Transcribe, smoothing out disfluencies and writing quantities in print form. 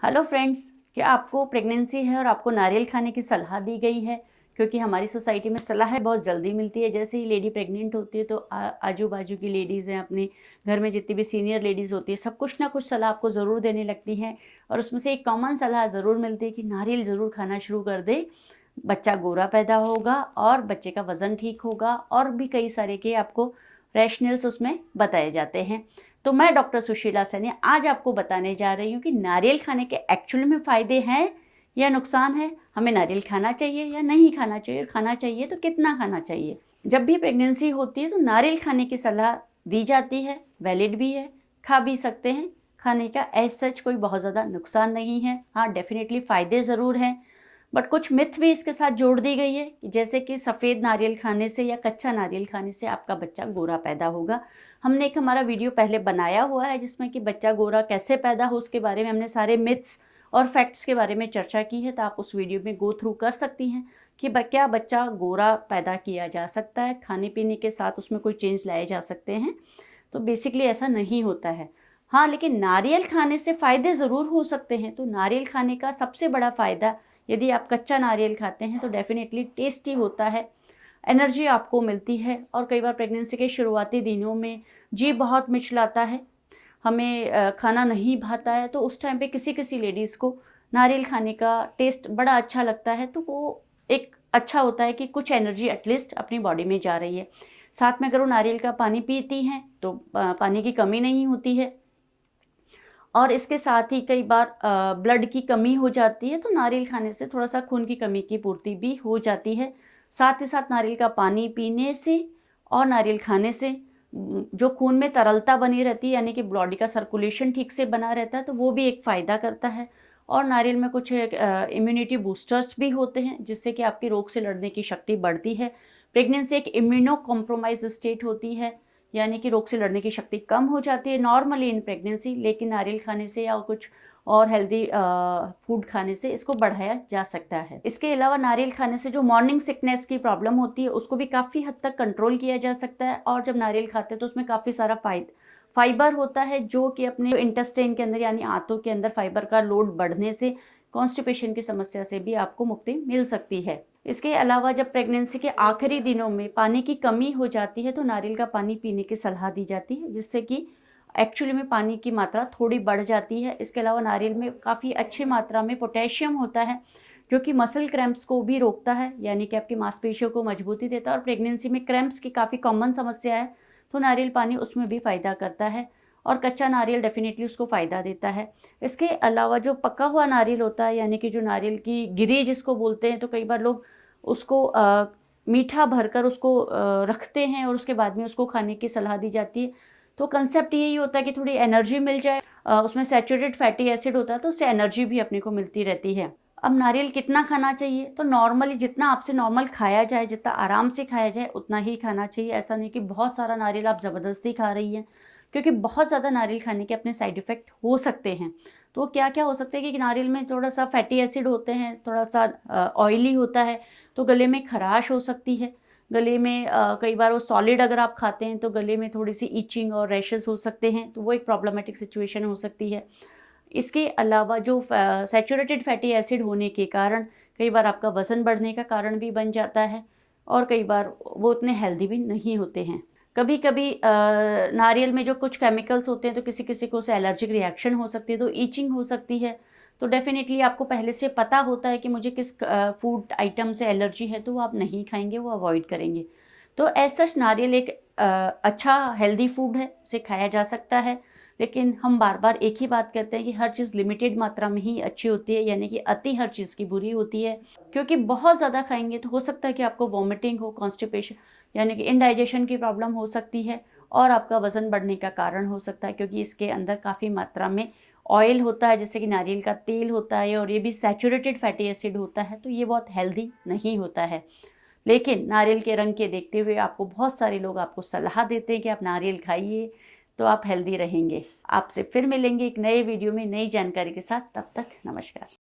Hello friends, क्या आपको pregnancy है और आपको नारियल खाने की सलाह दी गई है? क्योंकि हमारी सोसाइटी में सलाह बहुत जल्दी मिलती है। जैसे ही लेडी प्रेग्नेंट होती है तो आजू बाजू की लेडीज़ हैं, अपने घर में जितनी भी सीनियर लेडीज़ होती है, सब कुछ ना कुछ सलाह आपको ज़रूर देने लगती हैं। और उसमें से एक कॉमन सलाह ज़रूर मिलती है कि नारियल ज़रूर खाना शुरू कर दे, बच्चा गोरा पैदा होगा और बच्चे का वज़न ठीक होगा, और भी कई सारे के आपको रैशनल्स उसमें बताए जाते हैं। तो मैं डॉक्टर सुशीला सैनी आज आपको बताने जा रही हूँ कि नारियल खाने के एक्चुअली में फ़ायदे हैं या नुकसान है, हमें नारियल खाना चाहिए या नहीं खाना चाहिए, और खाना चाहिए तो कितना खाना चाहिए। जब भी प्रेगनेंसी होती है तो नारियल खाने की सलाह दी जाती है, वैलिड भी है, खा भी सकते हैं। खाने का एज सच कोई बहुत ज़्यादा नुकसान नहीं है। हाँ, डेफिनेटली फ़ायदे ज़रूर हैं, बट कुछ मिथ भी इसके साथ जोड़ दी गई है, जैसे कि सफ़ेद नारियल खाने से या कच्चा नारियल खाने से आपका बच्चा गोरा पैदा होगा। हमने एक हमारा वीडियो पहले बनाया हुआ है जिसमें कि बच्चा गोरा कैसे पैदा हो उसके बारे में हमने सारे मिथ्स और फैक्ट्स के बारे में चर्चा की है, तो आप उस वीडियो में गो थ्रू कर सकती हैं कि क्या बच्चा गोरा पैदा किया जा सकता है, खाने पीने के साथ उसमें कोई चेंज लाए जा सकते हैं। तो बेसिकली ऐसा नहीं होता है। हाँ, लेकिन नारियल खाने से फ़ायदे ज़रूर हो सकते हैं। तो नारियल खाने का सबसे बड़ा फ़ायदा, यदि आप कच्चा नारियल खाते हैं तो डेफिनेटली टेस्टी होता है, एनर्जी आपको मिलती है। और कई बार प्रेगनेंसी के शुरुआती दिनों में जी बहुत मिचलाता है, हमें खाना नहीं भाता है, तो उस टाइम पे किसी किसी लेडीज़ को नारियल खाने का टेस्ट बड़ा अच्छा लगता है, तो वो एक अच्छा होता है कि कुछ एनर्जी एटलीस्ट अपनी बॉडी में जा रही है। साथ में अगर वो नारियल का पानी पीती हैं तो पानी की कमी नहीं होती है। और इसके साथ ही कई बार ब्लड की कमी हो जाती है, तो नारियल खाने से थोड़ा सा खून की कमी की पूर्ति भी हो जाती है। साथ ही साथ नारियल का पानी पीने से और नारियल खाने से जो खून में तरलता बनी रहती है, यानी कि बॉडी का सर्कुलेशन ठीक से बना रहता है, तो वो भी एक फ़ायदा करता है। और नारियल में कुछ इम्यूनिटी बूस्टर्स भी होते हैं जिससे कि आपकी रोग से लड़ने की शक्ति बढ़ती है। प्रेगनेंसी एक इम्यूनो कॉम्प्रोमाइज स्टेट होती है, यानी कि रोग से लड़ने की शक्ति कम हो जाती है नॉर्मली इन प्रेगनेंसी, लेकिन नारियल खाने से या कुछ और हेल्दी फूड खाने से इसको बढ़ाया जा सकता है। इसके अलावा नारियल खाने से जो मॉर्निंग सिकनेस की प्रॉब्लम होती है उसको भी काफ़ी हद तक कंट्रोल किया जा सकता है। और जब नारियल खाते हैं तो उसमें काफ़ी सारा फाइबर होता है जो कि अपने इंटेस्टाइन के अंदर यानी आंतों के अंदर फाइबर का लोड बढ़ने से कॉन्स्टिपेशन की समस्या से भी आपको मुक्ति मिल सकती है। इसके अलावा जब प्रेगनेंसी के आखिरी दिनों में पानी की कमी हो जाती है तो नारियल का पानी पीने की सलाह दी जाती है, जिससे कि एक्चुअली में पानी की मात्रा थोड़ी बढ़ जाती है। इसके अलावा नारियल में काफ़ी अच्छी मात्रा में पोटेशियम होता है जो कि मसल क्रैम्प्स को भी रोकता है, यानी कि आपकी मांसपेशियों को मजबूती देता है। और प्रेगनेंसी में क्रैम्प्स की काफ़ी कॉमन समस्या है, तो नारियल पानी उसमें भी फ़ायदा करता है। और कच्चा नारियल डेफिनेटली उसको फ़ायदा देता है। इसके अलावा जो पका हुआ नारियल होता है, यानी कि जो नारियल की गिरी जिसको बोलते हैं, तो कई बार लोग उसको मीठा भरकर उसको रखते हैं और उसके बाद में उसको खाने की सलाह दी जाती है। तो कंसेप्ट यही होता है कि थोड़ी एनर्जी मिल जाए। उसमें सैचुरेटेड फैटी एसिड होता है तो उससे एनर्जी भी अपने को मिलती रहती है। अब नारियल कितना खाना चाहिए, तो नॉर्मली जितना आपसे नॉर्मल खाया जाए, जितना आराम से खाया जाए उतना ही खाना चाहिए। ऐसा नहीं कि बहुत सारा नारियल आप ज़बरदस्ती खा रही हैं, क्योंकि बहुत ज़्यादा नारियल खाने के अपने साइड इफ़ेक्ट हो सकते हैं। तो क्या क्या हो सकते हैं कि नारियल में थोड़ा सा फैटी एसिड होते हैं, थोड़ा सा ऑयली होता है, तो गले में खराश हो सकती है। गले में कई बार वो सॉलिड अगर आप खाते हैं तो गले में थोड़ी सी इचिंग और रैशेस हो सकते हैं, तो वो एक प्रॉब्लमेटिक सिचुएशन हो सकती है। इसके अलावा जो सैचुरेटेड फैटी एसिड होने के कारण कई बार आपका वज़न बढ़ने का कारण भी बन जाता है, और कई बार वो उतने हेल्दी भी नहीं होते हैं। कभी कभी नारियल में जो कुछ केमिकल्स होते हैं तो किसी किसी को उसे एलर्जिक रिएक्शन हो सकती है, तो ईचिंग हो सकती है। तो डेफिनेटली आपको पहले से पता होता है कि मुझे किस फूड आइटम से एलर्जी है, तो वो आप नहीं खाएंगे, वो अवॉइड करेंगे। तो एज सच नारियल एक अच्छा हेल्दी फूड है, उसे खाया जा सकता है। लेकिन हम बार बार एक ही बात कहते हैं कि हर चीज़ लिमिटेड मात्रा में ही अच्छी होती है, यानी कि अति हर चीज़ की बुरी होती है। क्योंकि बहुत ज़्यादा खाएंगे तो हो सकता है कि आपको वॉमिटिंग हो, कॉन्स्टिपेशन यानी कि इनडाइजेशन की प्रॉब्लम हो सकती है, और आपका वज़न बढ़ने का कारण हो सकता है, क्योंकि इसके अंदर काफ़ी मात्रा में ऑयल होता है, जैसे कि नारियल का तेल होता है, और ये भी सैचुरेटेड फैटी एसिड होता है, तो ये बहुत हेल्दी नहीं होता है। लेकिन नारियल के रंग के देखते हुए आपको बहुत सारे लोग आपको सलाह देते हैं कि आप नारियल खाइए तो आप हेल्दी रहेंगे। आपसे फिर मिलेंगे एक नए वीडियो में नई जानकारी के साथ, तब तक नमस्कार।